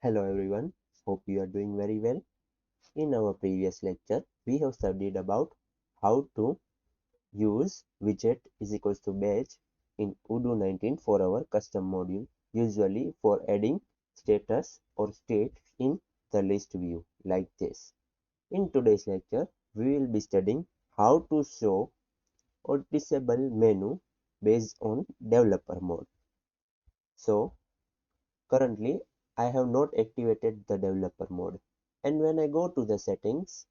Hello everyone, hope you are doing very well. In our previous lecture, we have studied about how to use widget is equals to badge in Odoo 19 for our custom module, usually for adding status or state in the list view like this. In today's lecture, we will be studying how to show or disable menu based on developer mode. So currently, I have not activated the developer mode. And when I go to the settings,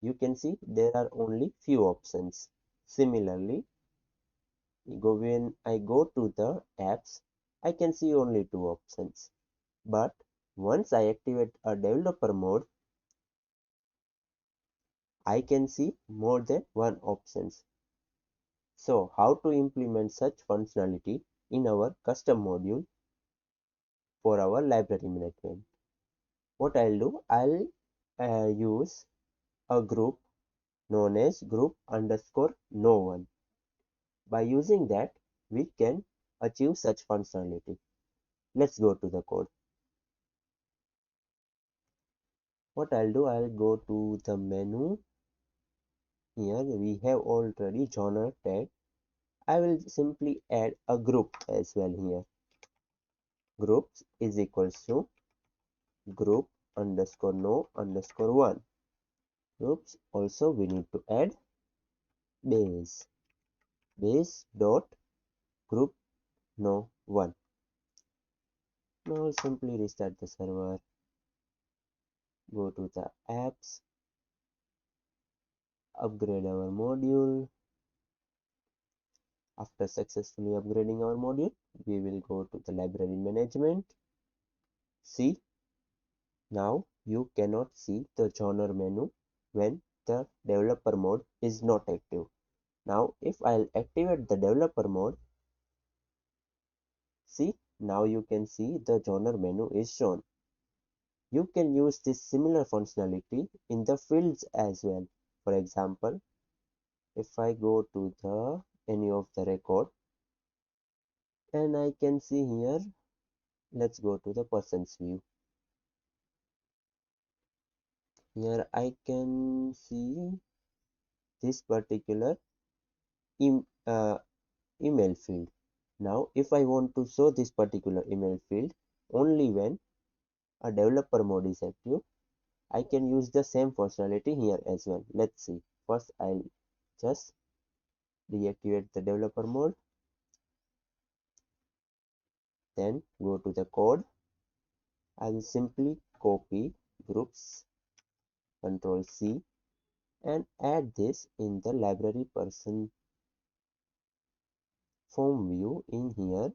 you can see there are only few options. Similarly, when I go to the apps, I can see only two options. But once I activate a developer mode, I can see more than one options. So how to implement such functionality in our custom module for our library management? What I'll do, I'll use a group known as group underscore no one. By using that, we can achieve such functionality. Let's go to the code. What I'll do, I'll go to the menu. Here we have already genre tag. I will simply add a group as well here. Groups is equals to group underscore no underscore one. Groups also we need to add base. Base dot group no one. Now I'll simply restart the server. Go to the apps, upgrade our module. After successfully upgrading our module, we will go to the library management. See, now you cannot see the genre menu when the developer mode is not active. Now if I'll activate the developer mode, see, now you can see the genre menu is shown. You can use this similar functionality in the fields as well. For example, if I go to the any of the record and I can see here, let's go to the persons view. Here I can see this particular email field. Now if I want to show this particular email field only when a developer mode is active, I can use the same functionality here as well. Let's see. First I'll just deactivate the developer mode, then go to the code. I will simply copy groups, Control C, and add this in the library person form view. In here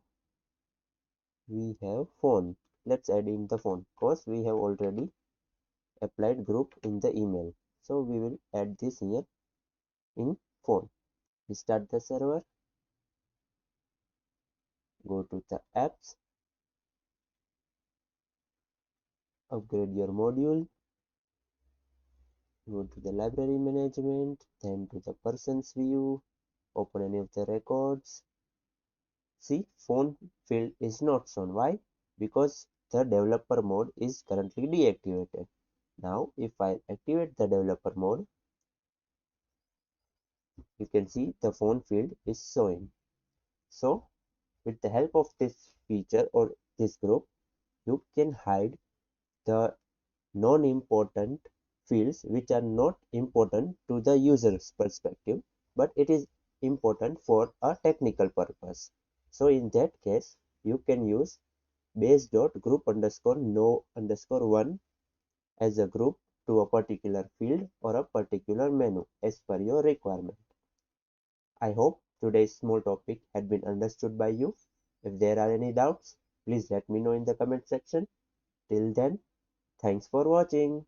we have phone. Let's add in the phone because we have already applied group in the email. So we will add this here in phone. Restart the server. Go to the apps. Upgrade your module. Go to the library management. Then to the persons view. Open any of the records. See, phone field is not shown. Why? Because the developer mode is currently deactivated. Now if I activate the developer mode, you can see the phone field is showing. So with the help of this feature or this group, you can hide the non-important fields which are not important to the user's perspective, but it is important for a technical purpose. So in that case, you can use base.group underscore no underscore one as a group to a particular field or a particular menu as per your requirement. I hope today's small topic had been understood by you. If there are any doubts, please let me know in the comment section. Till then, thanks for watching.